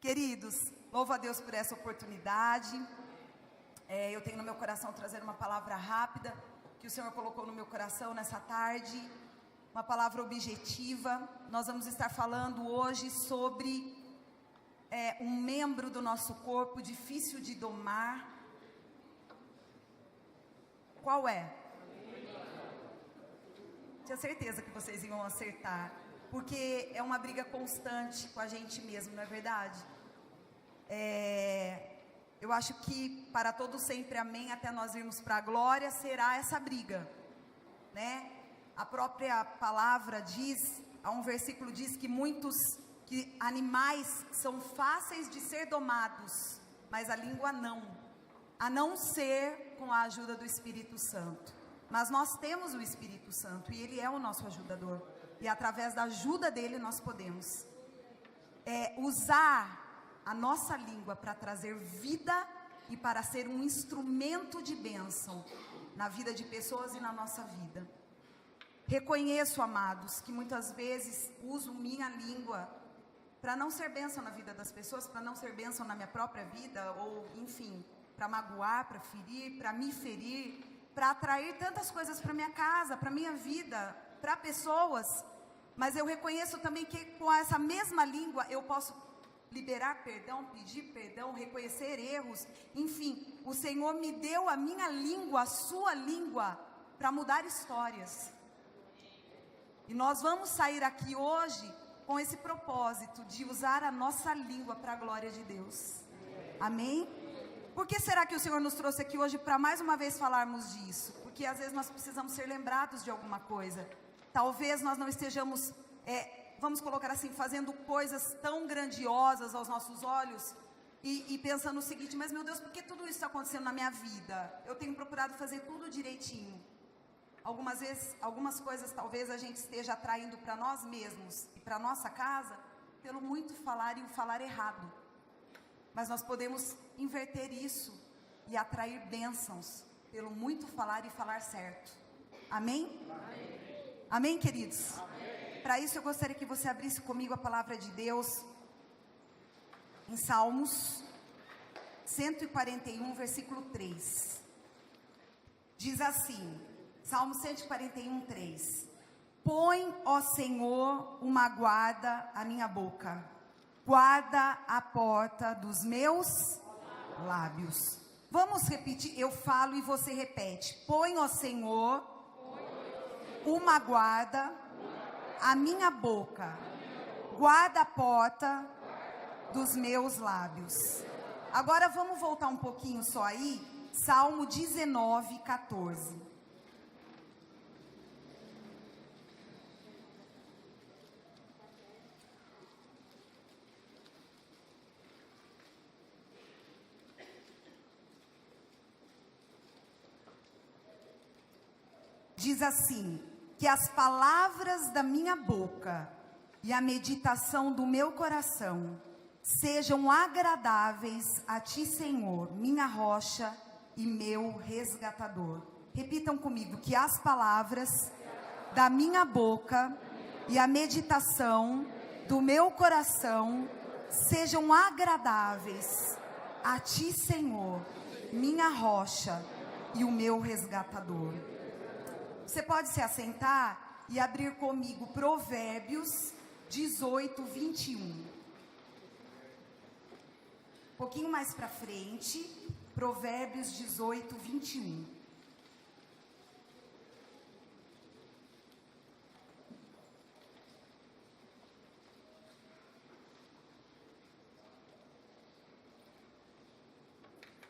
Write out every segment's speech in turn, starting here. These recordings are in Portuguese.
Queridos, louvo a Deus por essa oportunidade. Eu tenho no meu coração trazer uma palavra rápida que o Senhor colocou no meu coração nessa tarde, uma palavra objetiva. Nós vamos estar falando hoje sobre um membro do nosso corpo difícil de domar. Qual é? Tinha certeza que vocês iam acertar, porque é uma briga constante com a gente mesmo, não é verdade? Eu acho que para todos sempre, amém, até nós irmos para a glória, será essa briga, né? A própria palavra diz, há um versículo diz que animais são fáceis de ser domados, mas a língua não, a não ser com a ajuda do Espírito Santo. Mas nós temos o Espírito Santo e Ele é o nosso ajudador, e através da ajuda dele nós podemos usar a nossa língua para trazer vida e para ser um instrumento de bênção na vida de pessoas e na nossa vida. Reconheço, amados, que muitas vezes uso minha língua para não ser bênção na vida das pessoas, para não ser bênção na minha própria vida, ou enfim, para magoar, para ferir, para me ferir, para atrair tantas coisas para minha casa, para minha vida, para pessoas. Mas eu reconheço também que com essa mesma língua eu posso liberar perdão, pedir perdão, reconhecer erros. Enfim, o Senhor me deu a minha língua, a sua língua, para mudar histórias. E nós vamos sair aqui hoje com esse propósito de usar a nossa língua para a glória de Deus. Amém? Por que será que o Senhor nos trouxe aqui hoje para mais uma vez falarmos disso? Porque às vezes nós precisamos ser lembrados de alguma coisa. Talvez nós não estejamos, vamos colocar assim, fazendo coisas tão grandiosas aos nossos olhos e pensando o seguinte: mas meu Deus, por que tudo isso está acontecendo na minha vida? Eu tenho procurado fazer tudo direitinho. Algumas vezes, algumas coisas talvez a gente esteja atraindo para nós mesmos e para nossa casa pelo muito falar e o falar errado. Mas nós podemos inverter isso e atrair bênçãos pelo muito falar e falar certo. Amém? Amém, amém, queridos? Para isso eu gostaria que você abrisse comigo a palavra de Deus em Salmos 141, versículo 3. Diz assim, Salmo 141, 3: Põe, ó Senhor, uma guarda à minha boca, guarda a porta dos meus lábios. Vamos repetir, eu falo e você repete. Põe, ó Senhor, uma guarda à minha boca, guarda a porta dos meus lábios. Agora vamos voltar um pouquinho só aí, Salmo 19, 14. Diz assim: que as palavras da minha boca e a meditação do meu coração sejam agradáveis a ti, Senhor, minha rocha e meu resgatador. Repitam comigo: que as palavras da minha boca e a meditação do meu coração sejam agradáveis a ti, Senhor, minha rocha e o meu resgatador. Você pode se assentar e abrir comigo Provérbios 18, 21. Um pouquinho mais para frente, Provérbios 18, 21.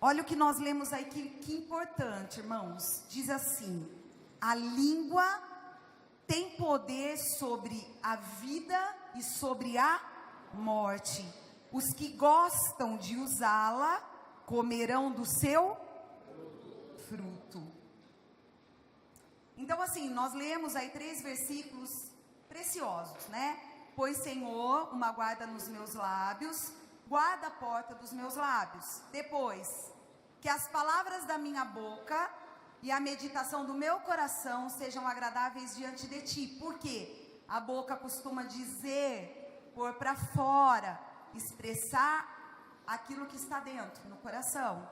Olha o que nós lemos aí, que importante, irmãos. Diz assim: a língua tem poder sobre a vida e sobre a morte. Os que gostam de usá-la comerão do seu fruto. Então assim, nós lemos aí 3 versículos preciosos, né? Pois, Senhor, uma guarda nos meus lábios, guarda a porta dos meus lábios. Depois, que as palavras da minha boca e a meditação do meu coração sejam agradáveis diante de ti. Por quê? A boca costuma dizer, pôr para fora, expressar aquilo que está dentro, no coração,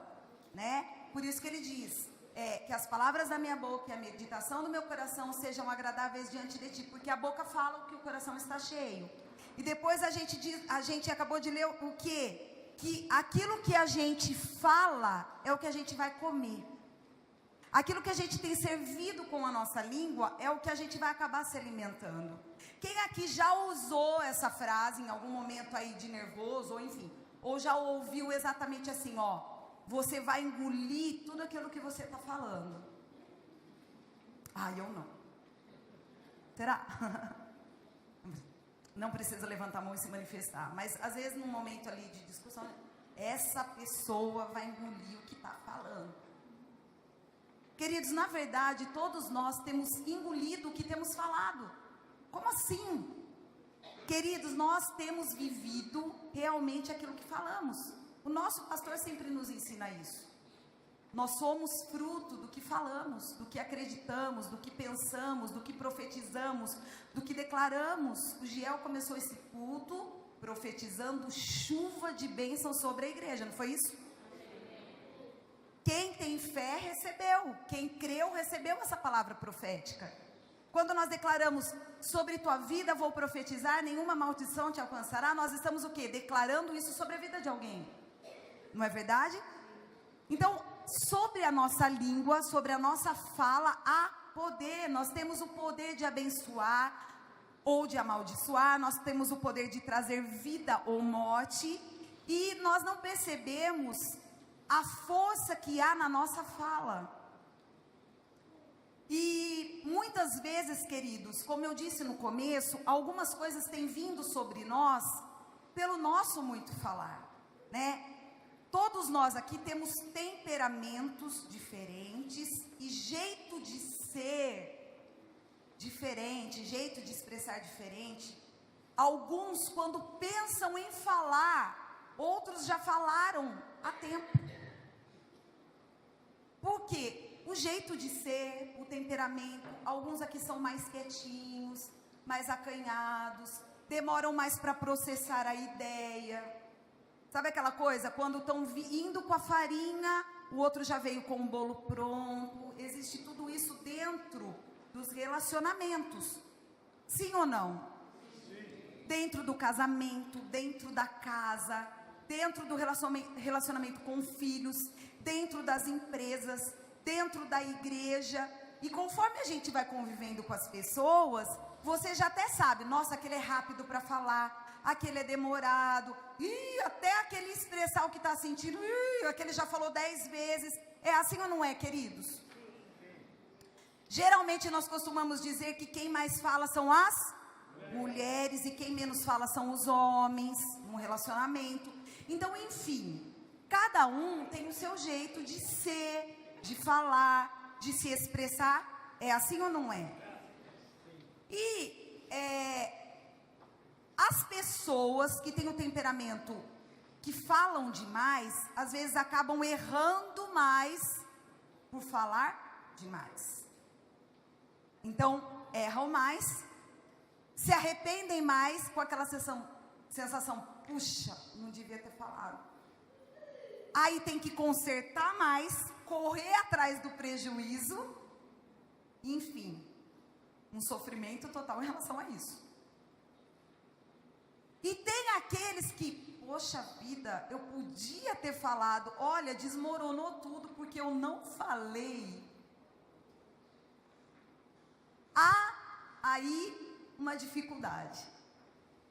né? Por isso que ele diz, que as palavras da minha boca e a meditação do meu coração sejam agradáveis diante de ti, porque a boca fala o que o coração está cheio. E depois a gente acabou de ler o quê? Que aquilo que a gente fala é o que a gente vai comer. Aquilo que a gente tem servido com a nossa língua é o que a gente vai acabar se alimentando. Quem aqui já usou essa frase em algum momento aí de nervoso, ou enfim, ou já ouviu exatamente assim, ó, você vai engolir tudo aquilo que você está falando? Ah, eu não. Será? Não precisa levantar a mão e se manifestar, mas às vezes num momento ali de discussão, essa pessoa vai engolir o que está falando. Queridos, na verdade, todos nós temos engolido o que temos falado. Como assim? Queridos, nós temos vivido realmente aquilo que falamos. O nosso pastor sempre nos ensina isso. Nós somos fruto do que falamos, do que acreditamos, do que pensamos, do que profetizamos, do que declaramos. O Giel começou esse culto profetizando chuva de bênção sobre a igreja, não foi isso? Quem tem fé recebeu, quem creu recebeu essa palavra profética. Quando nós declaramos, sobre tua vida vou profetizar, nenhuma maldição te alcançará, nós estamos o quê? Declarando isso sobre a vida de alguém. Não é verdade? Então, sobre a nossa língua, sobre a nossa fala, há poder. Nós temos o poder de abençoar ou de amaldiçoar, nós temos o poder de trazer vida ou morte, e nós não percebemos a força que há na nossa fala. E muitas vezes, queridos, como eu disse no começo, algumas coisas têm vindo sobre nós pelo nosso muito falar, né? Todos nós aqui temos temperamentos diferentes e jeito de ser diferente, jeito de expressar diferente. Alguns, quando pensam em falar, outros já falaram há tempo. Por quê? O jeito de ser, o temperamento, alguns aqui são mais quietinhos, mais acanhados, demoram mais para processar a ideia. Sabe aquela coisa, quando estão indo com a farinha, o outro já veio com o bolo pronto. Existe tudo isso dentro dos relacionamentos, sim ou não? Sim. Dentro do casamento, dentro da casa, dentro do relacionamento com filhos, dentro das empresas, dentro da igreja. E conforme a gente vai convivendo com as pessoas, você já até sabe, nossa, aquele é rápido para falar, aquele é demorado, até aquele expressar o que está sentindo, aquele já falou 10 vezes. É assim ou não é, queridos? Geralmente nós costumamos dizer que quem mais fala são as mulheres e quem menos fala são os homens, num relacionamento. Então, enfim, cada um tem o seu jeito de ser, de falar, de se expressar. É assim ou não é? E as pessoas que têm o temperamento que falam demais, às vezes acabam errando mais por falar demais. Então, erram mais, se arrependem mais com aquela sensação, puxa, não devia ter falado. Aí tem que consertar mais, correr atrás do prejuízo, enfim, um sofrimento total em relação a isso. E tem aqueles que, poxa vida, eu podia ter falado, olha, desmoronou tudo porque eu não falei. Há aí uma dificuldade.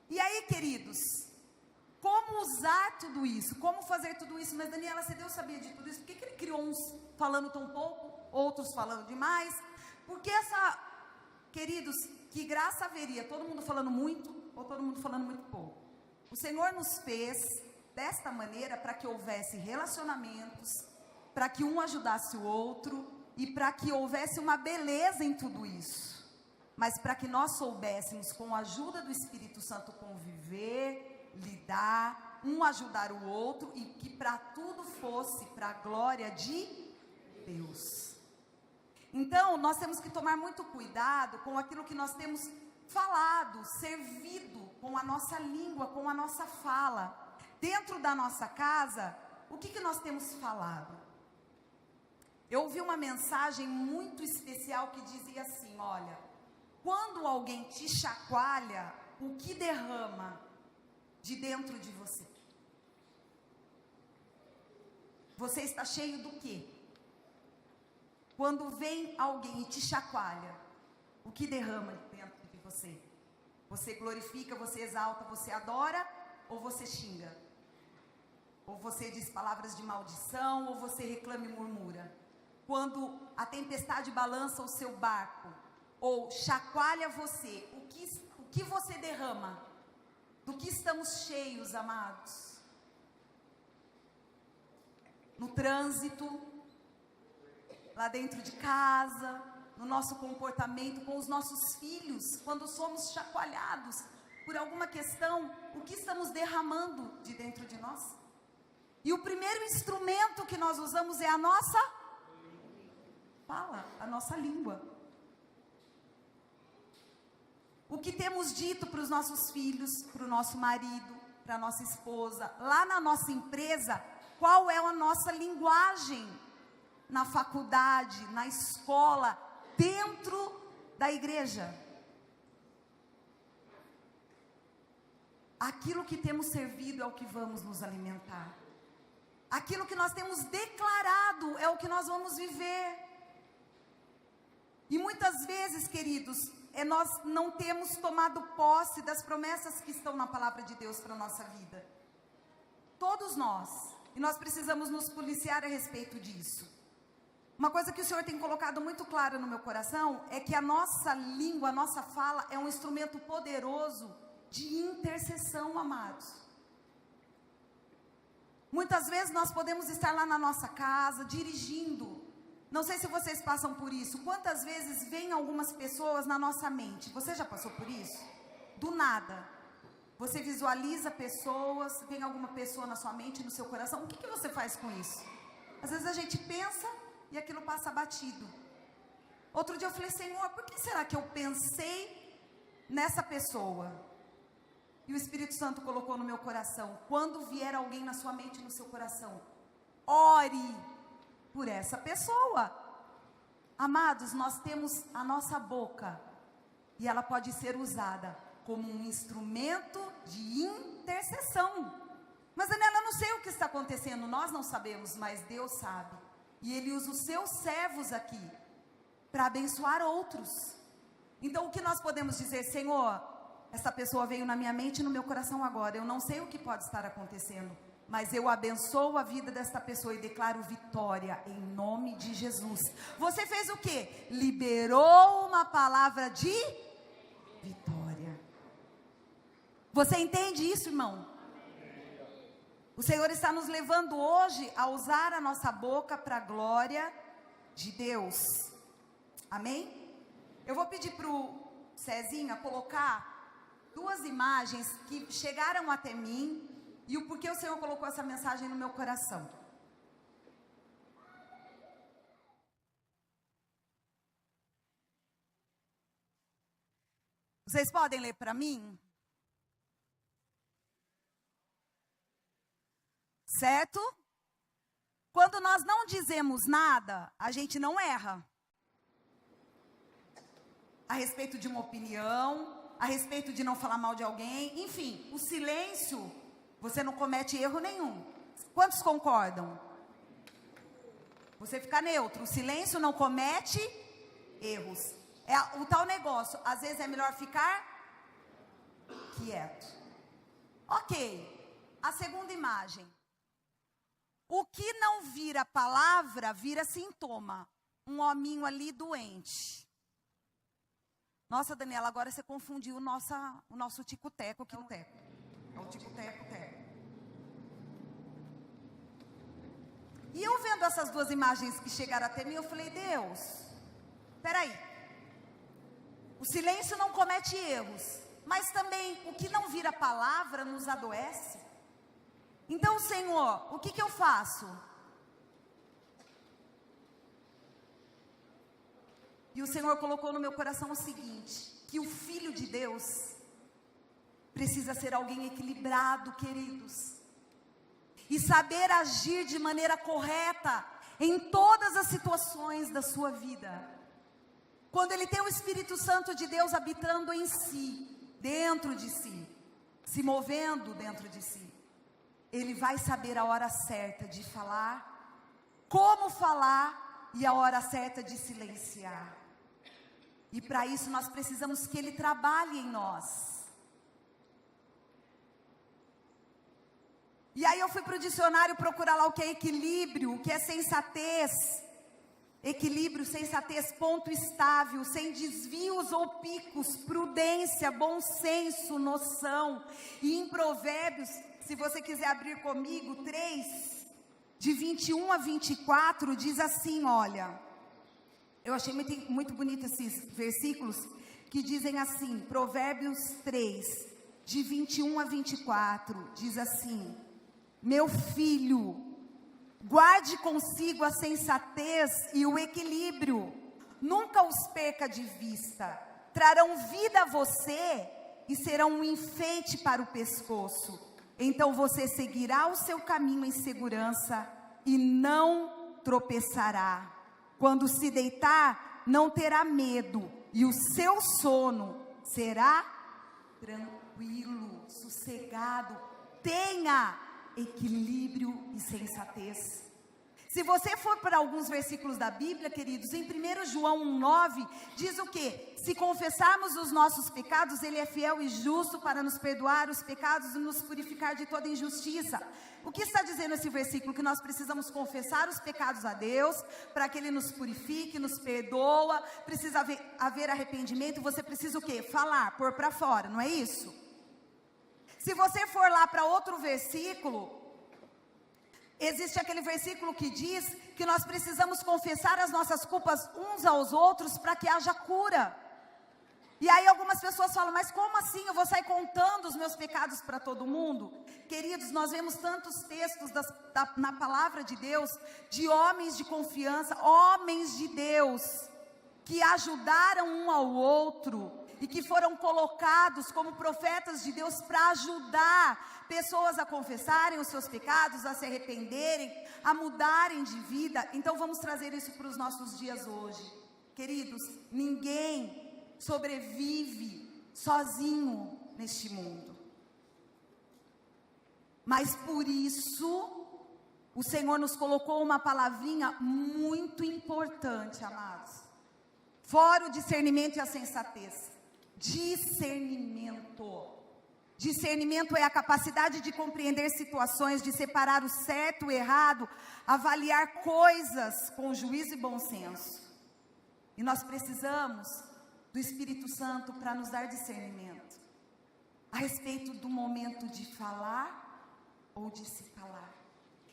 E aí, queridos, como usar tudo isso? Como fazer tudo isso? Mas Daniela, se Deus sabia de tudo isso, por que ele criou uns falando tão pouco, outros falando demais? Porque queridos, que graça haveria? Todo mundo falando muito ou todo mundo falando muito pouco? O Senhor nos fez desta maneira para que houvesse relacionamentos, para que um ajudasse o outro e para que houvesse uma beleza em tudo isso. Mas para que nós soubéssemos, com a ajuda do Espírito Santo, conviver, lidar, um ajudar o outro, e que para tudo fosse para a glória de Deus. Então, nós temos que tomar muito cuidado com aquilo que nós temos falado, servido com a nossa língua, com a nossa fala. Dentro da nossa casa, o que nós temos falado? Eu ouvi uma mensagem muito especial que dizia assim, olha, quando alguém te chacoalha, o que derrama de dentro de você? Você está cheio do quê? Quando vem alguém e te chacoalha, o que derrama dentro de você? Você glorifica, você exalta, você adora ou você xinga? Ou você diz palavras de maldição, ou você reclama e murmura? Quando a tempestade balança o seu barco, ou chacoalha você, o que você derrama? Do que estamos cheios, amados? No trânsito, lá dentro de casa, no nosso comportamento com os nossos filhos, quando somos chacoalhados por alguma questão, o que estamos derramando de dentro de nós? E o primeiro instrumento que nós usamos é a nossa fala, a nossa língua. O que temos dito para os nossos filhos, para o nosso marido, para a nossa esposa, lá na nossa empresa, qual é a nossa linguagem? Na faculdade, na escola, dentro da igreja. Aquilo que temos servido é o que vamos nos alimentar. Aquilo que nós temos declarado é o que nós vamos viver. E muitas vezes, queridos, nós não temos tomado posse das promessas que estão na palavra de Deus para a nossa vida. Todos nós. E nós precisamos nos policiar a respeito disso. Uma coisa que o Senhor tem colocado muito clara no meu coração é que a nossa língua, a nossa fala é um instrumento poderoso de intercessão, amados. Muitas vezes nós podemos estar lá na nossa casa, dirigindo. Não sei se vocês passam por isso. Quantas vezes vêm algumas pessoas na nossa mente? Você já passou por isso? Do nada. Você visualiza pessoas, vem alguma pessoa na sua mente, no seu coração. O que você faz com isso? Às vezes a gente pensa e aquilo passa batido. Outro dia eu falei, Senhor, por que será que eu pensei nessa pessoa? E o Espírito Santo colocou no meu coração, quando vier alguém na sua mente e no seu coração, ore por essa pessoa. Amados, nós temos a nossa boca, e ela pode ser usada como um instrumento de intercessão. Mas, Daniela, eu não sei o que está acontecendo, nós não sabemos, mas Deus sabe. E Ele usa os seus servos aqui, para abençoar outros. Então, o que nós podemos dizer? Senhor, essa pessoa veio na minha mente e no meu coração agora, eu não sei o que pode estar acontecendo, mas eu abençoo a vida desta pessoa e declaro vitória, em nome de Jesus. Você fez o quê? Liberou uma palavra de vitória. Você entende isso, irmão? O Senhor está nos levando hoje a usar a nossa boca para a glória de Deus. Amém? Eu vou pedir para o Cezinha colocar duas imagens que chegaram até mim e o porquê o Senhor colocou essa mensagem no meu coração. Vocês podem ler para mim? Certo? Quando nós não dizemos nada, a gente não erra. A respeito de uma opinião, a respeito de não falar mal de alguém, enfim, o silêncio, você não comete erro nenhum. Quantos concordam? Você fica neutro, o silêncio não comete erros. É o tal negócio, às vezes é melhor ficar quieto. Ok, a segunda imagem. O que não vira palavra, vira sintoma. Um hominho ali doente. Nossa, Daniela, agora você confundiu o nosso tico-teco aqui no teco. É o tico-teco-teco. E eu vendo essas duas imagens que chegaram até mim, eu falei, Deus, peraí. O silêncio não comete erros, mas também o que não vira palavra nos adoece. Então, Senhor, o que eu faço? E o Senhor colocou no meu coração o seguinte, que o Filho de Deus precisa ser alguém equilibrado, queridos, e saber agir de maneira correta em todas as situações da sua vida. Quando ele tem o Espírito Santo de Deus habitando em si, dentro de si, se movendo dentro de si, ele vai saber a hora certa de falar, como falar e a hora certa de silenciar. E para isso nós precisamos que ele trabalhe em nós. E aí eu fui para o dicionário procurar lá o que é equilíbrio, o que é sensatez. Equilíbrio, sensatez, ponto estável, sem desvios ou picos, prudência, bom senso, noção. E em Provérbios, se você quiser abrir comigo, 3, de 21 a 24, diz assim, olha. Eu achei muito bonito esses versículos, que dizem assim, Provérbios 3, de 21 a 24, diz assim: meu filho, guarde consigo a sensatez e o equilíbrio, nunca os perca de vista, trarão vida a você e serão um enfeite para o pescoço. Então você seguirá o seu caminho em segurança e não tropeçará. Quando se deitar, não terá medo e o seu sono será tranquilo, sossegado. Tenha equilíbrio e sensatez. Se você for para alguns versículos da Bíblia, queridos, em 1 João 1,9, diz o quê? Se confessarmos os nossos pecados, ele é fiel e justo para nos perdoar os pecados e nos purificar de toda injustiça. O que está dizendo esse versículo? Que nós precisamos confessar os pecados a Deus, para que Ele nos purifique, nos perdoa, precisa haver arrependimento, você precisa o quê? Falar, pôr para fora, não é isso? Se você for lá para outro versículo, existe aquele versículo que diz que nós precisamos confessar as nossas culpas uns aos outros para que haja cura. E aí algumas pessoas falam, mas como assim eu vou sair contando os meus pecados para todo mundo? Queridos, nós vemos tantos textos na palavra de Deus, de homens de confiança, homens de Deus, que ajudaram um ao outro, e que foram colocados como profetas de Deus para ajudar pessoas a confessarem os seus pecados, a se arrependerem, a mudarem de vida. Então vamos trazer isso para os nossos dias hoje. Queridos, ninguém sobrevive sozinho neste mundo. Mas por isso, o Senhor nos colocou uma palavrinha muito importante, amados. Fora o discernimento e a sensatez. Discernimento. Discernimento é a capacidade de compreender situações, de separar o certo e o errado, avaliar coisas com juízo e bom senso. E nós precisamos do Espírito Santo para nos dar discernimento a respeito do momento de falar ou de se calar.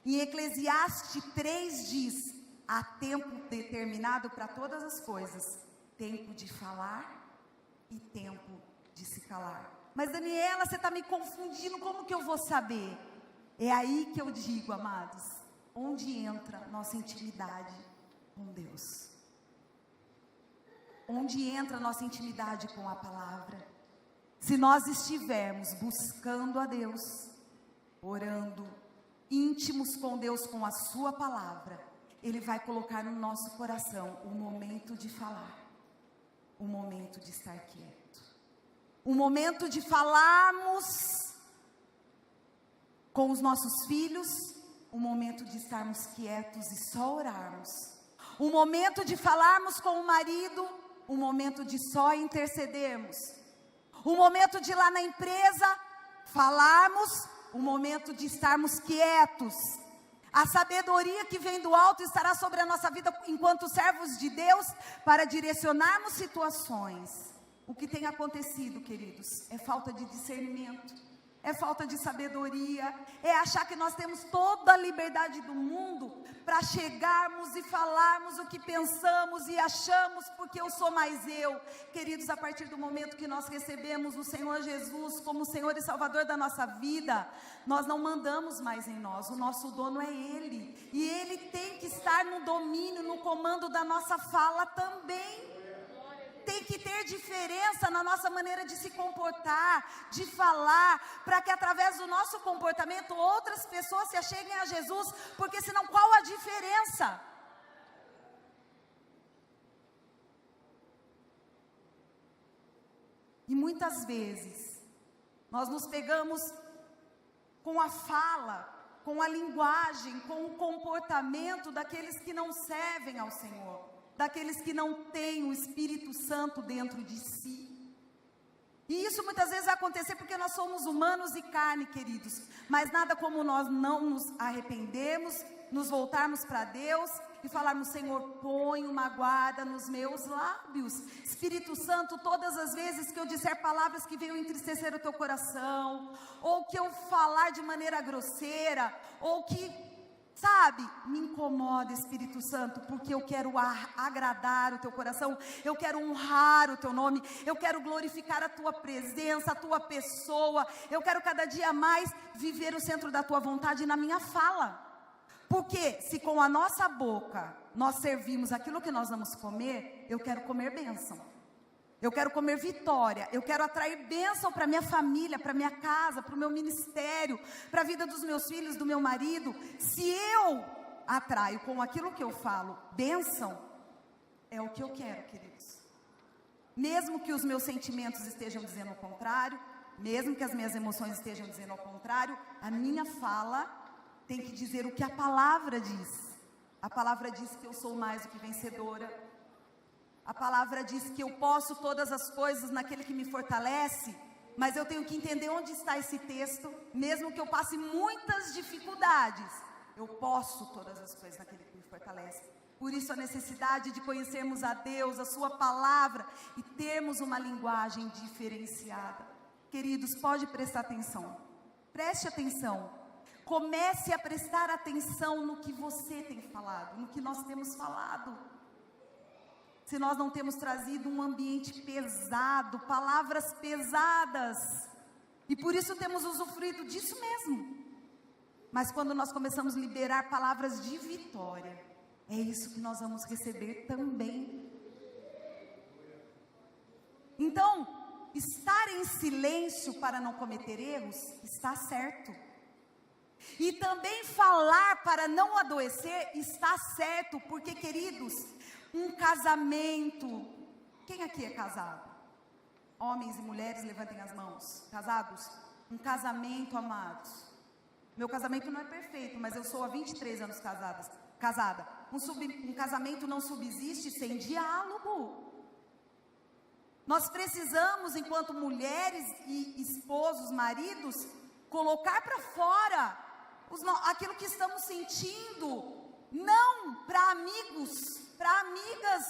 Em Eclesiastes 3 diz: há tempo determinado para todas as coisas, tempo de falar e tempo de se calar. Mas Daniela, você está me confundindo, como que eu vou saber? É aí que eu digo, amados, onde entra nossa intimidade com Deus. Onde entra nossa intimidade com a palavra. Se nós estivermos buscando a Deus, orando, íntimos com Deus, com a sua palavra, Ele vai colocar no nosso coração o momento de falar, o momento de estar quieto, o momento de falarmos com os nossos filhos, o momento de estarmos quietos e só orarmos, o momento de falarmos com o marido, o momento de só intercedermos, o momento de ir lá na empresa falarmos, o momento de estarmos quietos. A sabedoria que vem do alto estará sobre a nossa vida enquanto servos de Deus, para direcionarmos situações. O que tem acontecido, queridos, é falta de discernimento, é falta de sabedoria, é achar que nós temos toda a liberdade do mundo para chegarmos e falarmos o que pensamos e achamos, porque eu sou mais eu. Queridos, a partir do momento que nós recebemos o Senhor Jesus como Senhor e Salvador da nossa vida, nós não mandamos mais em nós, o nosso dono é Ele, e Ele tem que estar no domínio, no comando da nossa fala também. tem que ter diferença na nossa maneira de se comportar, de falar, para que através do nosso comportamento outras pessoas se acheguem a Jesus, porque senão qual a diferença? E muitas vezes, nós nos pegamos com a fala, com a linguagem, com o comportamento daqueles que não servem ao Senhor, daqueles que não têm o Espírito Santo dentro de si. E isso muitas vezes vai acontecer porque nós somos humanos e carne, queridos, mas nada como nós não nos arrependermos, nos voltarmos para Deus e falarmos: Senhor, põe uma guarda nos meus lábios. Espírito Santo, todas as vezes que eu disser palavras que venham entristecer o teu coração, ou que eu falar de maneira grosseira, ou que, sabe, me incomoda, Espírito Santo, porque eu quero agradar o teu coração, eu quero honrar o teu nome, eu quero glorificar a tua presença, a tua pessoa, eu quero cada dia mais viver o centro da tua vontade na minha fala. Porque se com a nossa boca nós servimos aquilo que nós vamos comer, eu quero comer bênção, eu quero comer vitória, eu quero atrair bênção para minha família, para minha casa, para o meu ministério, para a vida dos meus filhos, do meu marido. Se eu atraio com aquilo que eu falo bênção, é o que eu quero, queridos. Mesmo que os meus sentimentos estejam dizendo o contrário, mesmo que as minhas emoções estejam dizendo o contrário, a minha fala tem que dizer o que a palavra diz. A palavra diz que eu sou mais do que vencedora. A palavra diz que eu posso todas as coisas naquele que me fortalece. Mas eu tenho que entender onde está esse texto. Mesmo que eu passe muitas dificuldades, eu posso todas as coisas naquele que me fortalece. Por isso a necessidade de conhecermos a Deus, a sua palavra, e termos uma linguagem diferenciada. Queridos, pode prestar atenção. Preste atenção. Comece a prestar atenção no que você tem falado, no que nós temos falado. Se nós não temos trazido um ambiente pesado, palavras pesadas, e por isso temos usufruído disso mesmo. Mas quando nós começamos a liberar palavras de vitória, é isso que nós vamos receber também. Então, estar em silêncio para não cometer erros, está certo. E também falar para não adoecer está certo, porque, queridos, um casamento, quem aqui é casado? Homens e mulheres, levantem as mãos. Casados? Um casamento, amados. Meu casamento não é perfeito, mas eu sou há 23 anos casada. Um casamento não subsiste sem diálogo. Nós precisamos, enquanto mulheres e esposos, maridos, colocar para fora aquilo que estamos sentindo, não para amigos, para amigas,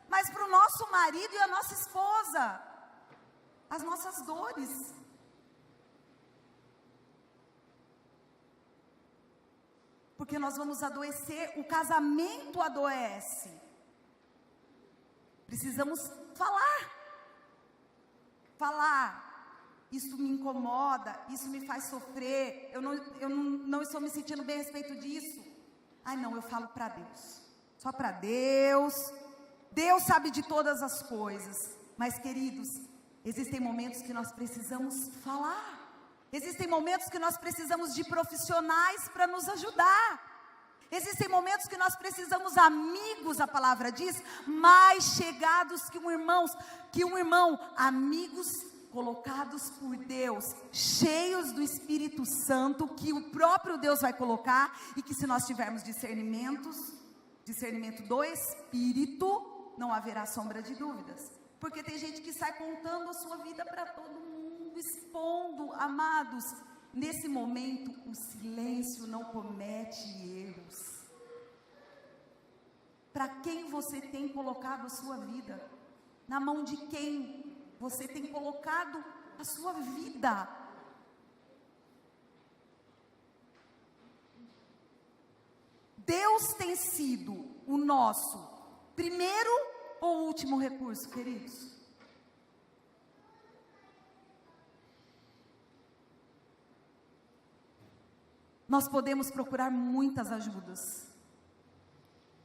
mas para o nosso marido e a nossa esposa, as nossas dores. Porque nós vamos adoecer, o casamento adoece. Precisamos falar. Isso me incomoda, isso me faz sofrer, eu não estou me sentindo bem a respeito disso. Ai não, eu falo para Deus, só para Deus. Deus sabe de todas as coisas. Mas, queridos, existem momentos que nós precisamos falar. Existem momentos que nós precisamos de profissionais para nos ajudar. Existem momentos que nós precisamos amigos, a palavra diz, mais chegados que um irmão, amigos colocados por Deus, cheios do Espírito Santo, que o próprio Deus vai colocar, e que se nós tivermos discernimento do Espírito, não haverá sombra de dúvidas. Porque tem gente que sai contando a sua vida para todo mundo, expondo, amados. Nesse momento, o silêncio não comete erros. Para quem você tem colocado a sua vida? Na mão de quem você tem colocado a sua vida? Deus tem sido o nosso primeiro ou último recurso, queridos? Nós podemos procurar muitas ajudas,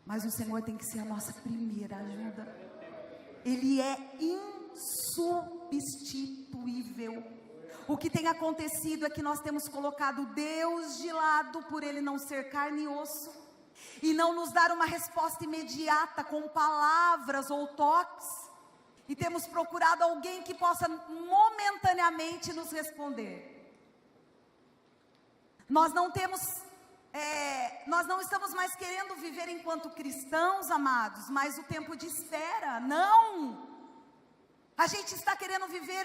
mas o Senhor tem que ser a nossa primeira ajuda. Ele é insubstituível. O que tem acontecido é que nós temos colocado Deus de lado por Ele não ser carne e osso, e não nos dar uma resposta imediata com palavras ou toques, e temos procurado alguém que possa momentaneamente nos responder. Nós não estamos mais querendo viver enquanto cristãos, amados, mais o tempo de espera, não. A gente está querendo viver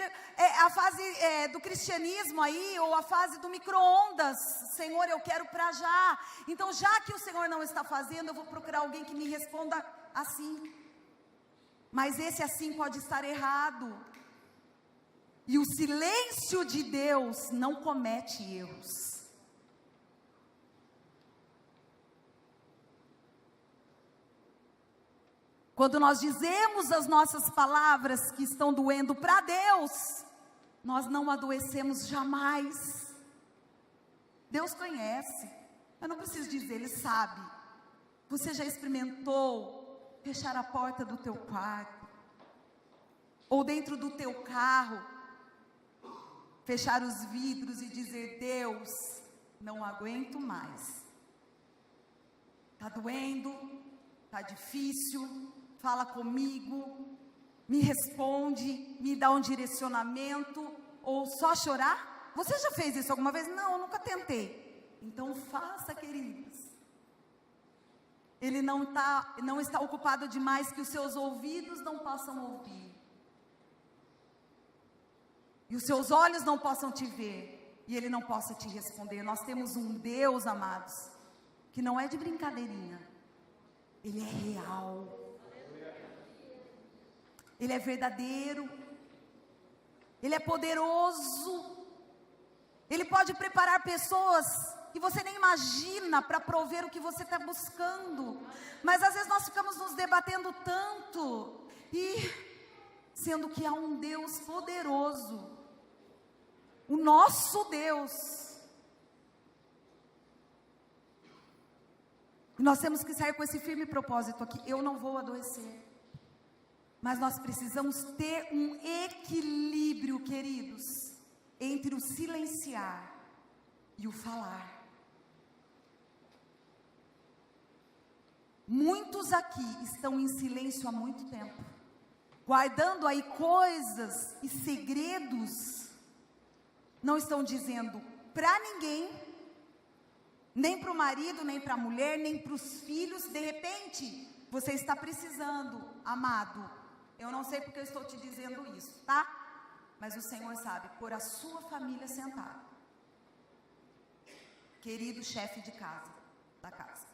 a fase do cristianismo aí, ou a fase do micro-ondas. Senhor, eu quero para já. Então, já que o Senhor não está fazendo, eu vou procurar alguém que me responda assim. Mas esse assim pode estar errado. E o silêncio de Deus não comete erros. Quando nós dizemos as nossas palavras que estão doendo para Deus, nós não adoecemos jamais. Deus conhece, eu não preciso dizer, Ele sabe. Você já experimentou fechar a porta do teu quarto, ou dentro do teu carro, fechar os vidros e dizer: Deus, não aguento mais, está doendo, está difícil, fala comigo, me responde, me dá um direcionamento, ou só chorar? Você já fez isso alguma vez? Não, eu nunca tentei. Então faça, queridos. Ele não está ocupado demais que os seus ouvidos não possam ouvir, e os seus olhos não possam te ver, e Ele não possa te responder. Nós temos um Deus, amados, que não é de brincadeirinha. Ele é real. Ele é verdadeiro. Ele é poderoso. Ele pode preparar pessoas que você nem imagina para prover o que você está buscando. Mas às vezes nós ficamos nos debatendo tanto, e sendo que há um Deus poderoso, o nosso Deus. E nós temos que sair com esse firme propósito aqui: eu não vou adoecer. Mas nós precisamos ter um equilíbrio, queridos, entre o silenciar e o falar. Muitos aqui estão em silêncio há muito tempo, guardando aí coisas e segredos, não estão dizendo para ninguém, nem para o marido, nem para a mulher, nem para os filhos. De repente, você está precisando, amado, eu não sei porque eu estou te dizendo isso, tá? Mas o Senhor sabe, pôr a sua família sentada. Querido chefe de casa, da casa,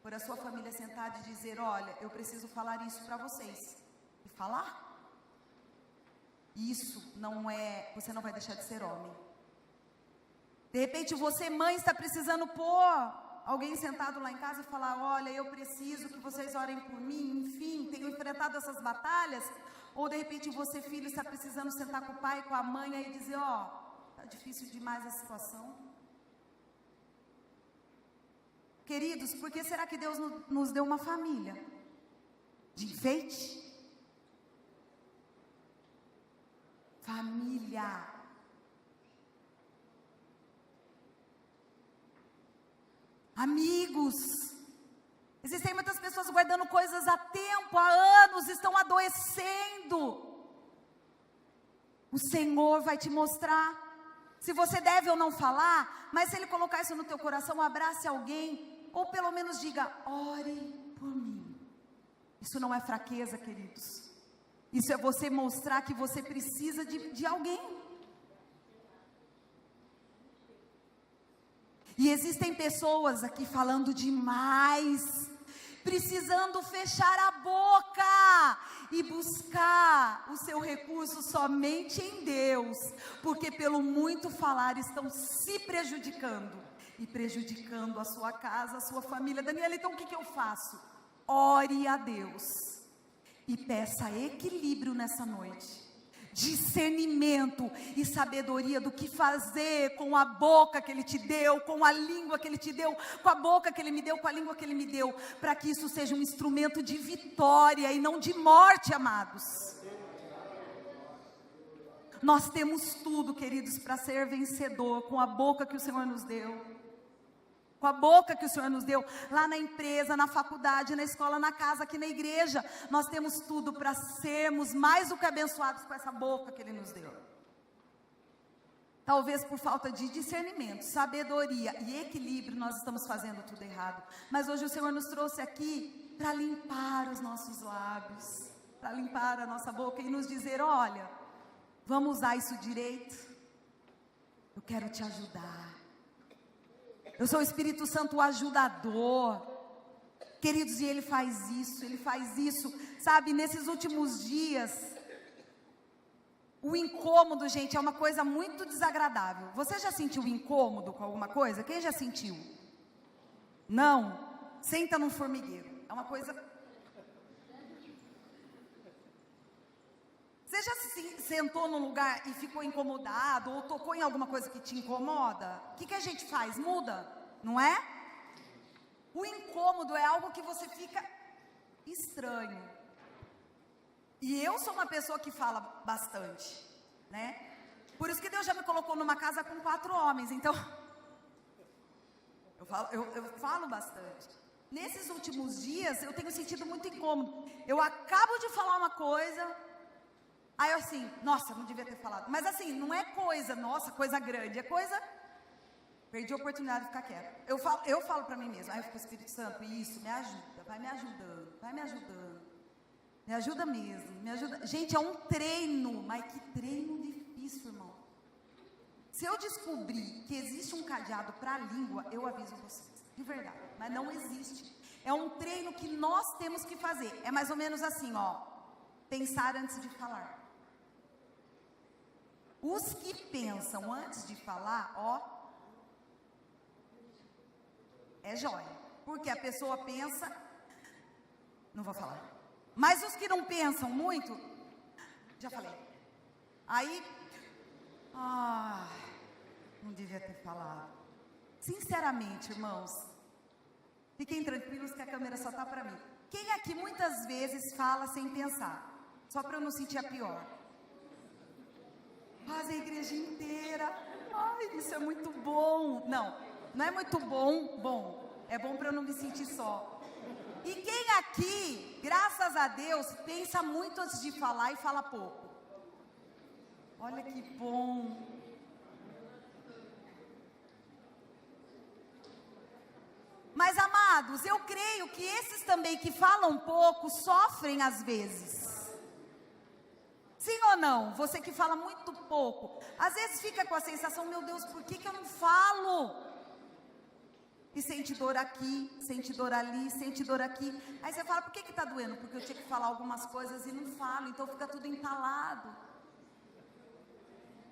pôr a sua família sentada e dizer: olha, eu preciso falar isso para vocês. E falar? Isso não é, você não vai deixar de ser homem. De repente você, mãe, está precisando pôr alguém sentado lá em casa e falar: olha, eu preciso que vocês orem por mim, enfim, tenho enfrentado essas batalhas. Ou de repente você, filho, está precisando sentar com o pai, com a mãe e dizer: está difícil demais a situação. Queridos, por que será que Deus nos deu uma família? De enfeite? Família. Amigos. Existem muitas pessoas guardando coisas há tempo, há anos, estão adoecendo. O Senhor vai te mostrar se você deve ou não falar, mas se Ele colocar isso no teu coração, abrace alguém, ou pelo menos diga: ore por mim. Isso não é fraqueza, queridos. Isso é você mostrar que você precisa de alguém. E existem pessoas aqui falando demais, precisando fechar a boca e buscar o seu recurso somente em Deus, porque pelo muito falar estão se prejudicando e prejudicando a sua casa, a sua família. Daniela, então o que eu faço? Ore a Deus e peça equilíbrio nessa noite, discernimento e sabedoria do que fazer com a boca que Ele te deu, com a língua que Ele te deu, com a boca que Ele me deu, com a língua que Ele me deu, para que isso seja um instrumento de vitória e não de morte, amados. Nós temos tudo, queridos, para ser vencedor com a boca que o Senhor nos deu. Com a boca que o Senhor nos deu, lá na empresa, na faculdade, na escola, na casa, aqui na igreja, nós temos tudo para sermos mais do que abençoados com essa boca que Ele nos deu. Talvez por falta de discernimento, sabedoria e equilíbrio, nós estamos fazendo tudo errado. Mas hoje o Senhor nos trouxe aqui para limpar os nossos lábios, para limpar a nossa boca e nos dizer: olha, vamos usar isso direito? Eu quero te ajudar. Eu sou o Espírito Santo, o ajudador. Queridos, e Ele faz isso, sabe, nesses últimos dias, o incômodo, gente, é uma coisa muito desagradável. Você já sentiu incômodo com alguma coisa? Quem já sentiu? Não? Senta num formigueiro, é uma coisa... Você já se sentou num lugar e ficou incomodado, ou tocou em alguma coisa que te incomoda? O que a gente faz? Muda, não é? O incômodo é algo que você fica estranho. E eu sou uma pessoa que fala bastante, né? Por isso que Deus já me colocou numa casa com 4 homens, então... Eu falo bastante. Nesses últimos dias, eu tenho sentido muito incômodo. Eu acabo de falar uma coisa... Aí eu assim, nossa, não devia ter falado. Mas assim, não é coisa, nossa, coisa grande. É coisa, perdi a oportunidade de ficar quieta. Eu falo para mim mesma. Aí eu fico, Espírito Santo, isso, me ajuda. Vai me ajudando, vai me ajudando. Me ajuda mesmo, me ajuda. Gente, é um treino, mas que treino difícil, irmão. Se eu descobrir que existe um cadeado para a língua, eu aviso vocês. De verdade, mas não existe. É um treino que nós temos que fazer. É mais ou menos assim, ó. Pensar antes de falar. Os que pensam antes de falar, ó, é jóia. Porque a pessoa pensa, não vou falar. Mas os que não pensam muito, já falei. Aí, não devia ter falado. Sinceramente, irmãos, fiquem tranquilos que a câmera só está para mim. Quem aqui muitas vezes fala sem pensar? Só para eu não sentir a pior. Faz a igreja inteira. Ai, isso é muito bom. Não é muito bom. É bom para eu não me sentir só. E quem aqui, graças a Deus, pensa muito antes de falar e fala pouco? Olha que bom. Mas, amados, eu creio que esses também que falam pouco sofrem às vezes. Sim ou não? Você que fala muito pouco, às vezes fica com a sensação, meu Deus, por que eu não falo? E sente dor aqui, sente dor ali, sente dor aqui. Aí você fala, por que está doendo? Porque eu tinha que falar algumas coisas e não falo, então fica tudo entalado.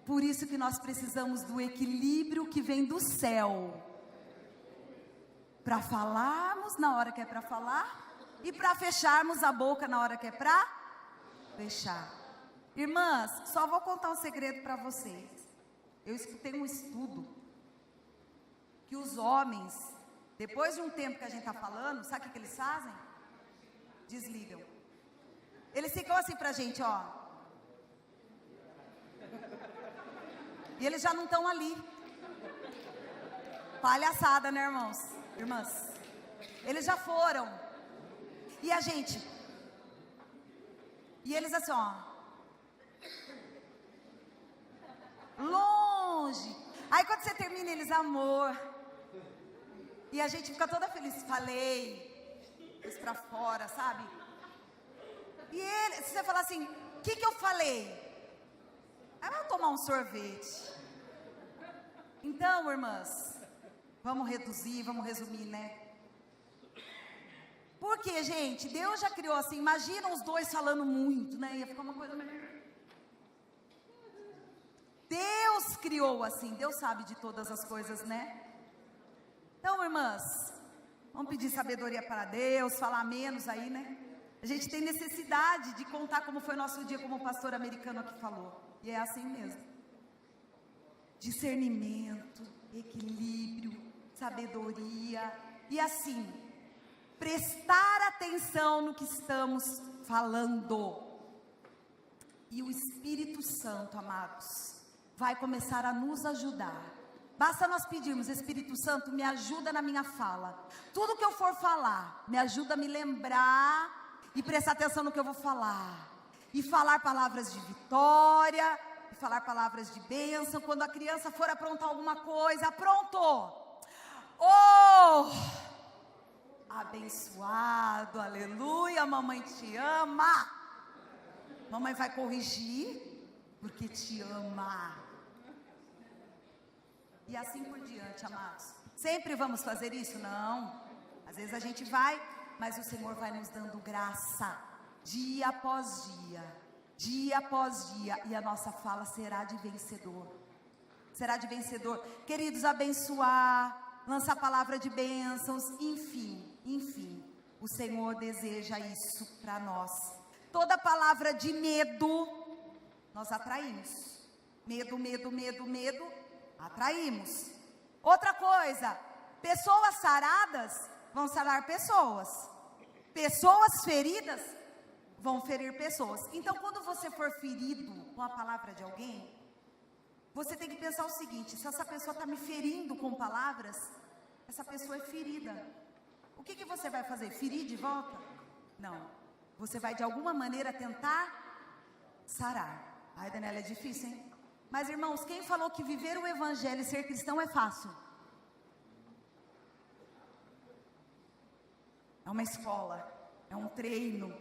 Por isso que nós precisamos do equilíbrio que vem do céu. Para falarmos na hora que é para falar e para fecharmos a boca na hora que é para fechar. Irmãs, só vou contar um segredo para vocês. Eu escutei um estudo que os homens, depois de um tempo que a gente está falando, sabe o que eles fazem? Desligam. Eles ficam assim para a gente, ó. E eles já não estão ali. Palhaçada, né, irmãos? Irmãs, eles já foram. E a gente? E eles assim, ó. Longe. Aí quando você termina, eles, amor. E a gente fica toda feliz. Falei. Pus pra fora, sabe? E ele, se você falar assim, o que eu falei? Aí vamos tomar um sorvete. Então, irmãs, vamos reduzir, vamos resumir, né? Porque, gente, Deus já criou assim, imagina os dois falando muito, né? Ia ficar uma coisa meio... Deus criou assim, Deus sabe de todas as coisas, né? Então, irmãs, vamos pedir sabedoria para Deus, falar menos aí, né? A gente tem necessidade de contar como foi nosso dia, como o pastor americano aqui falou. E é assim mesmo. Discernimento, equilíbrio, sabedoria. E assim, prestar atenção no que estamos falando. E o Espírito Santo, amados, vai começar a nos ajudar. Basta nós pedirmos: Espírito Santo, me ajuda na minha fala. Tudo que eu for falar, me ajuda a me lembrar e prestar atenção no que eu vou falar. E falar palavras de vitória, e falar palavras de bênção. Quando a criança for aprontar alguma coisa, aprontou. Oh, abençoado, aleluia, mamãe te ama. Mamãe vai corrigir, porque te ama. E assim por diante, amados. Sempre vamos fazer isso? Não. Às vezes a gente vai, mas o Senhor vai nos dando graça, dia após dia após dia, e a nossa fala será de vencedor. Será de vencedor. Queridos, abençoar, lançar palavra de bênçãos, enfim, o Senhor deseja isso para nós. Toda palavra de medo, nós atraímos. Medo, atraímos. Outra coisa, pessoas saradas vão sarar pessoas. Pessoas feridas vão ferir pessoas. Então, quando você for ferido com a palavra de alguém, você tem que pensar o seguinte: se essa pessoa está me ferindo com palavras, essa pessoa é ferida. O que você vai fazer? Ferir de volta? Não. Você vai de alguma maneira tentar sarar. Ai, Daniela, é difícil, hein? Mas, irmãos, quem falou que viver o evangelho e ser cristão é fácil? É uma escola, é um treino,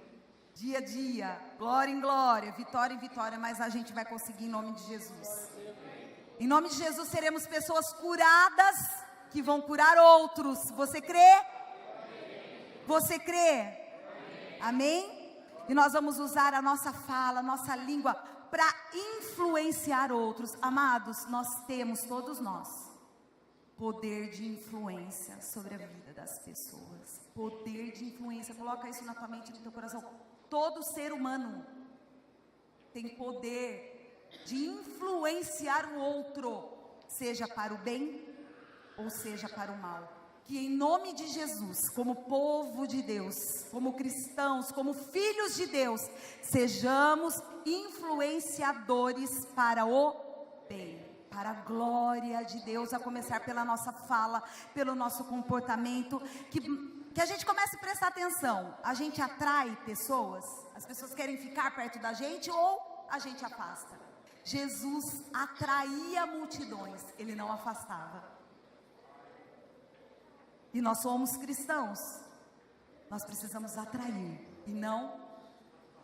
dia a dia, glória em glória, vitória em vitória, mas a gente vai conseguir em nome de Jesus. Em nome de Jesus seremos pessoas curadas, que vão curar outros. Você crê? Você crê? Amém? E nós vamos usar a nossa fala, a nossa língua, para influenciar outros. Amados, nós temos, todos nós, poder de influência sobre a vida das pessoas. Poder de influência, coloca isso na tua mente e no teu coração. Todo ser humano tem poder de influenciar o outro, seja para o bem ou seja para o mal. Que em nome de Jesus, como povo de Deus, como cristãos, como filhos de Deus, sejamos influenciadores para o bem, para a glória de Deus, a começar pela nossa fala, pelo nosso comportamento, que a gente comece a prestar atenção. A gente atrai pessoas, as pessoas querem ficar perto da gente ou a gente afasta. Jesus atraía multidões, ele não afastava. E nós somos cristãos, nós precisamos atrair e não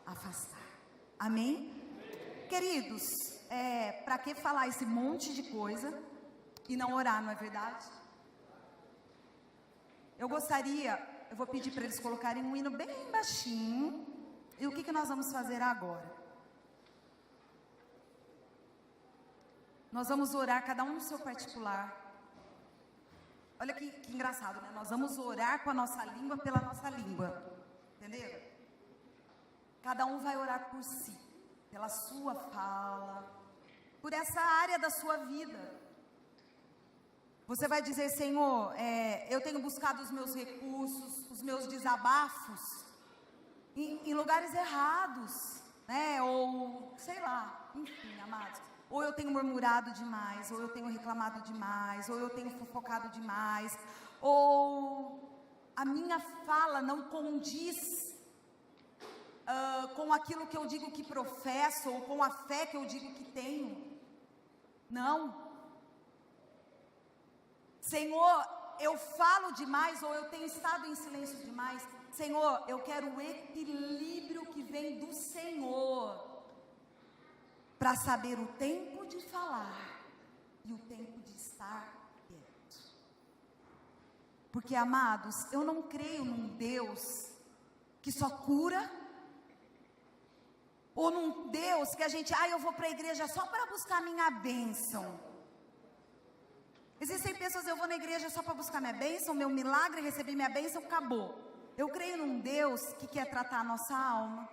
afastar. Amém? Queridos, para que falar esse monte de coisa e não orar, não é verdade? Eu vou pedir para eles colocarem um hino bem baixinho. E o que nós vamos fazer agora? Nós vamos orar, cada um no seu particular. Olha que engraçado, né? Nós vamos orar com a nossa língua pela nossa língua. Entenderam? Cada um vai orar por si, pela sua fala, por essa área da sua vida. Você vai dizer: Senhor, eu tenho buscado os meus recursos, os meus desabafos em lugares errados, né? Ou, sei lá, enfim, amados. Ou eu tenho murmurado demais, ou eu tenho reclamado demais, ou eu tenho fofocado demais, ou a minha fala não condiz com aquilo que eu digo que professo, ou com a fé que eu digo que tenho. Não. Senhor, eu falo demais, ou eu tenho estado em silêncio demais. Senhor, eu quero o equilíbrio que vem do Senhor, para saber o tempo de falar e o tempo de estar quieto. Porque, amados, eu não creio num Deus que só cura, ou num Deus que a gente, eu vou para a igreja só para buscar a minha bênção. Existem pessoas: eu vou na igreja só para buscar minha bênção, meu milagre, receber minha bênção, acabou. Eu creio num Deus que quer tratar a nossa alma,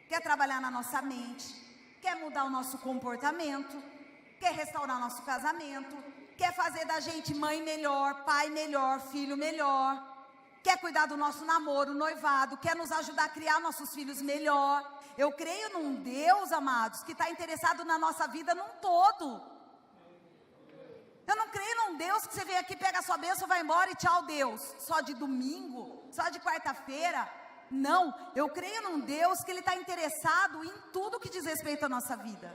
quer trabalhar na nossa mente, quer mudar o nosso comportamento, quer restaurar nosso casamento, quer fazer da gente mãe melhor, pai melhor, filho melhor, quer cuidar do nosso namoro, noivado, quer nos ajudar a criar nossos filhos melhor. Eu creio num Deus, amados, que está interessado na nossa vida num todo. Eu não creio num Deus que você vem aqui, pega a sua bênção, vai embora e tchau Deus, só de domingo, só de quarta-feira. Não, eu creio num Deus que Ele está interessado em tudo que diz respeito à nossa vida.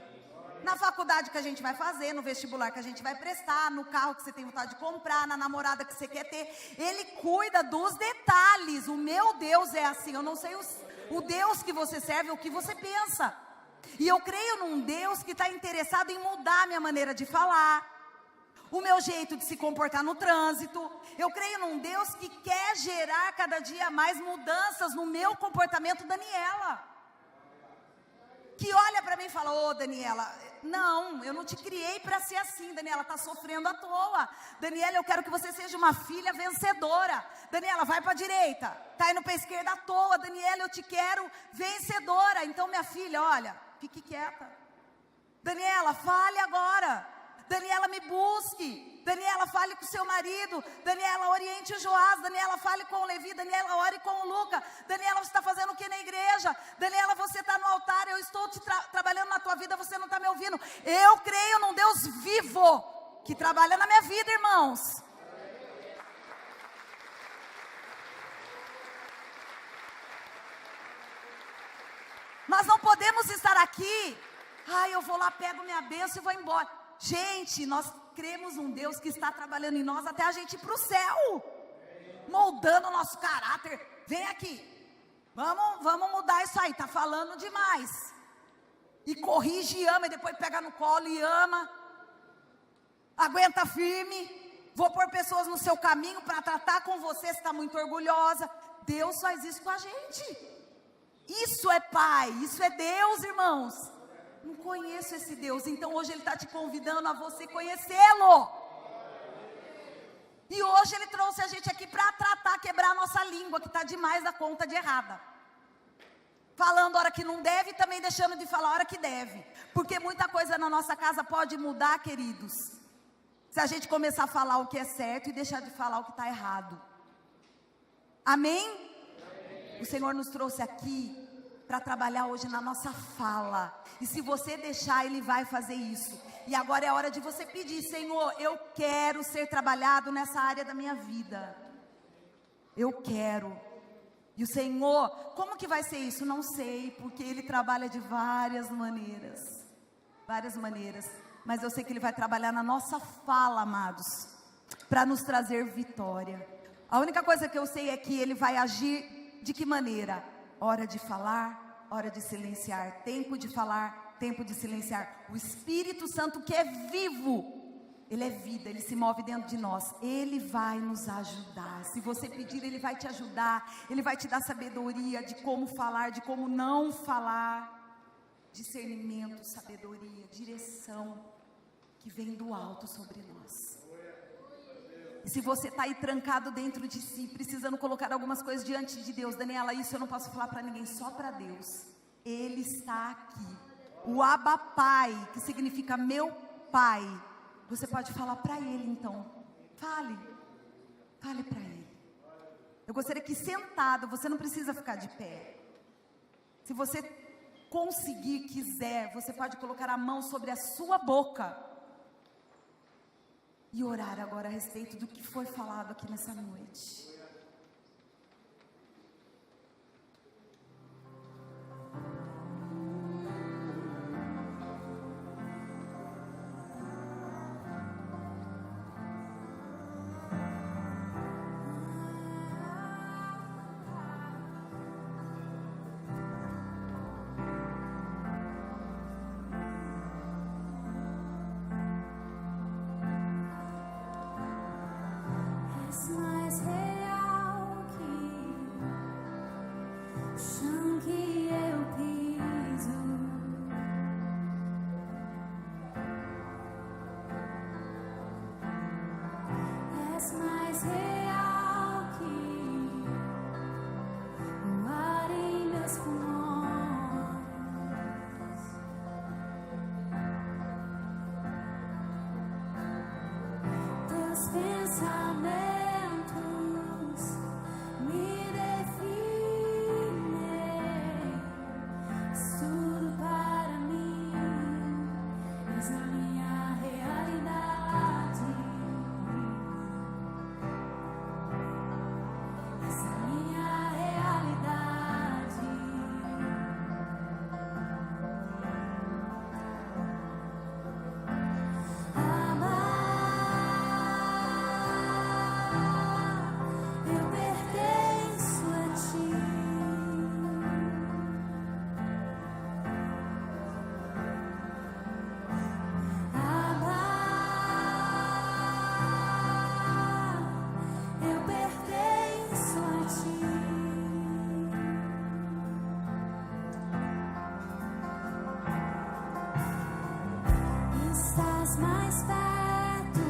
Na faculdade que a gente vai fazer, no vestibular que a gente vai prestar, no carro que você tem vontade de comprar, na namorada que você quer ter. Ele cuida dos detalhes. O meu Deus é assim. Eu não sei o Deus que você serve, o que você pensa. E eu creio num Deus que está interessado em mudar a minha maneira de falar, o meu jeito de se comportar no trânsito. Eu creio num Deus que quer gerar cada dia mais mudanças no meu comportamento, Daniela. Que olha para mim e fala: ô Daniela, não, eu não te criei para ser assim. Daniela, está sofrendo à toa. Daniela, eu quero que você seja uma filha vencedora. Daniela, vai para a direita, está indo para a esquerda à toa. Daniela, eu te quero vencedora. Então minha filha, olha, fique quieta. Daniela, fale agora. Daniela, me busque. Daniela, fale com o seu marido. Daniela, oriente o Joás. Daniela, fale com o Levi. Daniela, ore com o Luca. Daniela, você está fazendo o que na igreja? Daniela, você está no altar, eu estou trabalhando na tua vida, você não está me ouvindo. Eu creio num Deus vivo, que trabalha na minha vida, irmãos. Nós não podemos estar aqui, eu vou lá, pego minha bênção e vou embora. Gente, nós cremos num Deus que está trabalhando em nós até a gente ir para o céu, moldando o nosso caráter. Vem aqui, vamos mudar isso aí, está falando demais. E corrige e ama, e depois pega no colo e ama. Aguenta firme. Vou pôr pessoas no seu caminho para tratar com você, se está muito orgulhosa. Deus faz isso com a gente. Isso é Pai, isso é Deus, irmãos. Não conheço esse Deus, então hoje Ele está te convidando a você conhecê-lo. E hoje Ele trouxe a gente aqui para tratar, quebrar a nossa língua, que está demais da conta de errada. Falando a hora que não deve e também deixando de falar a hora que deve. Porque muita coisa na nossa casa pode mudar, queridos, se a gente começar a falar o que é certo e deixar de falar o que está errado. Amém? O Senhor nos trouxe aqui para trabalhar hoje na nossa fala. E se você deixar, Ele vai fazer isso. E agora é a hora de você pedir: Senhor, eu quero ser trabalhado nessa área da minha vida. Eu quero. E o Senhor, como que vai ser isso? Não sei, porque Ele trabalha de várias maneiras. Várias maneiras. Mas eu sei que Ele vai trabalhar na nossa fala, amados, para nos trazer vitória. A única coisa que eu sei é que Ele vai agir de que maneira? Hora de falar, hora de silenciar. Tempo de falar, tempo de silenciar. O Espírito Santo, que é vivo, Ele é vida, Ele se move dentro de nós. Ele vai nos ajudar. Se você pedir, Ele vai te ajudar. Ele vai te dar sabedoria de como falar, de como não falar. Discernimento, sabedoria, direção, que vem do alto sobre nós. E se você está aí trancado dentro de si, precisando colocar algumas coisas diante de Deus: Daniela, isso eu não posso falar para ninguém, só para Deus. Ele está aqui. O Abba Pai, que significa meu Pai. Você pode falar para Ele então. Fale para Ele. Eu gostaria que sentado, você não precisa ficar de pé. Se você conseguir, quiser, você pode colocar a mão sobre a sua boca e orar agora a respeito do que foi falado aqui nessa noite. És mais real. Estás mais perto.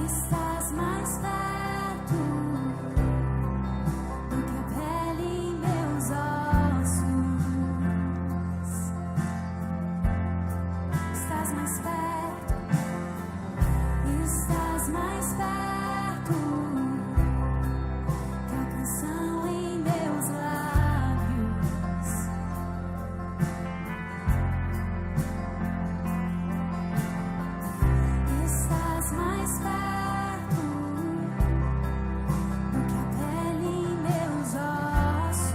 Estás mais perto do que a pele em meus ossos. Estás mais perto. Estás mais perto que a canção em meus lábios. Estás mais perto do que a pele em meus ossos.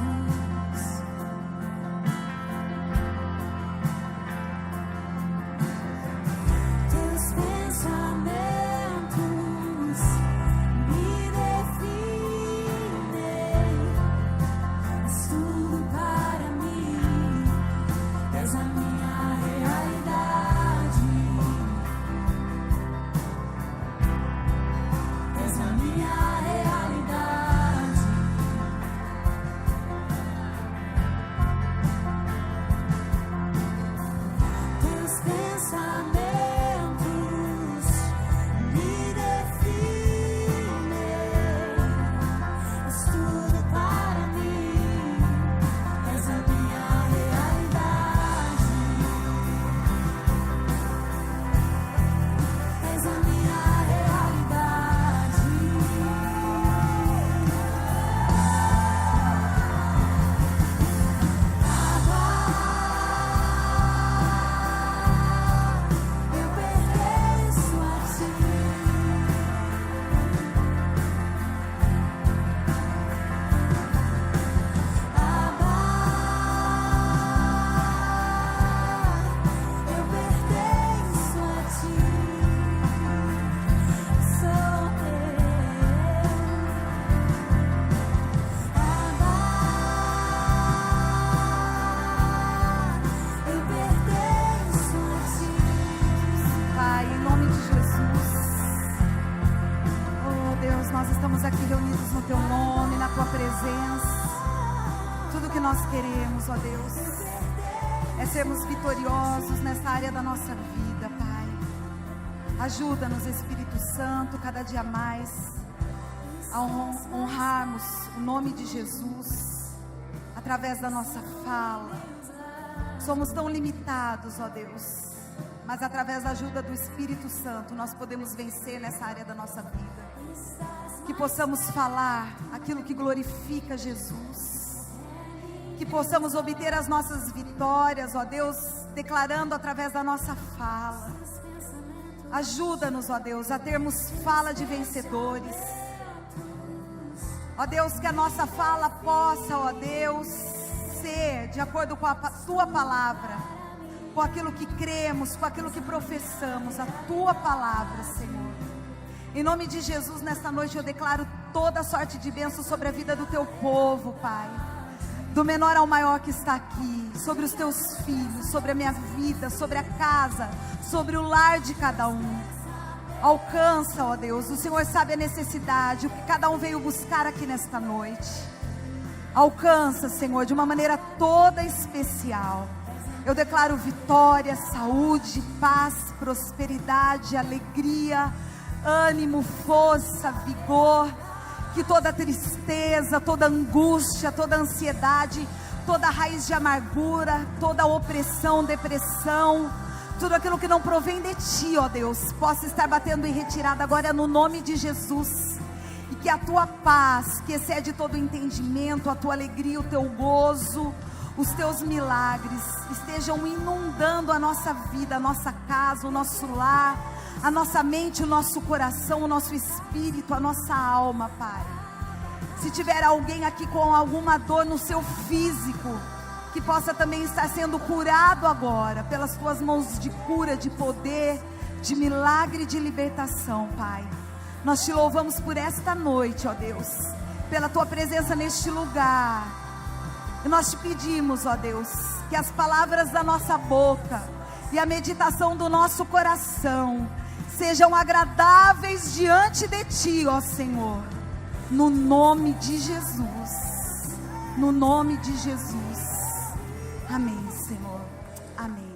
Teus pensamentos me definem. És tudo para mim. És a minha realidade. És a minha realidade. Teus pensamentos me definem. És tudo para mim. És a minha realidade. És a minha realidade. Eu pertenço a ti. Eu pertenço a ti. Sou teu. Eu pertenço a ti. Pai, em nome de Jesus. Oh Deus, nós estamos aqui reunidos no Teu nome, na Tua presença. Tudo que nós queremos, ó Deus, é sermos vitoriosos nessa área da nossa vida, Pai. Ajuda-nos, Espírito Santo, cada dia mais a honrarmos o nome de Jesus através da nossa fala. Somos tão limitados, ó Deus, mas através da ajuda do Espírito Santo nós podemos vencer nessa área da nossa vida. Que possamos falar aquilo que glorifica Jesus, que possamos obter as nossas vitórias, ó Deus, declarando através da nossa fala. Ajuda-nos, ó Deus, a termos fala de vencedores. Ó Deus, que a nossa fala possa, ó Deus, ser de acordo com a Tua palavra, com aquilo que cremos, com aquilo que professamos, a Tua palavra, Senhor. Em nome de Jesus, nesta noite eu declaro toda sorte de bênção sobre a vida do Teu povo, Pai. Do menor ao maior que está aqui, sobre os Teus filhos, sobre a minha vida, sobre a casa, sobre o lar de cada um. Alcança, ó Deus, o Senhor sabe a necessidade, o que cada um veio buscar aqui nesta noite. Alcança, Senhor, de uma maneira toda especial. Eu declaro vitória, saúde, paz, prosperidade, alegria, ânimo, força, vigor. Que toda tristeza, toda angústia, toda ansiedade, toda raiz de amargura, toda opressão, depressão, tudo aquilo que não provém de Ti, ó Deus, possa estar batendo em retirada agora no nome de Jesus. E que a Tua paz, que excede todo o entendimento, a Tua alegria, o Teu gozo, os Teus milagres estejam inundando a nossa vida, a nossa casa, o nosso lar, a nossa mente, o nosso coração, o nosso espírito, a nossa alma, Pai. Se tiver alguém aqui com alguma dor no seu físico, que possa também estar sendo curado agora, pelas Tuas mãos de cura, de poder, de milagre, de libertação, Pai. Nós Te louvamos por esta noite, ó Deus, pela Tua presença neste lugar. E nós Te pedimos, ó Deus, que as palavras da nossa boca e a meditação do nosso coração sejam agradáveis diante de Ti, ó Senhor, no nome de Jesus, no nome de Jesus. Amém, Senhor, amém.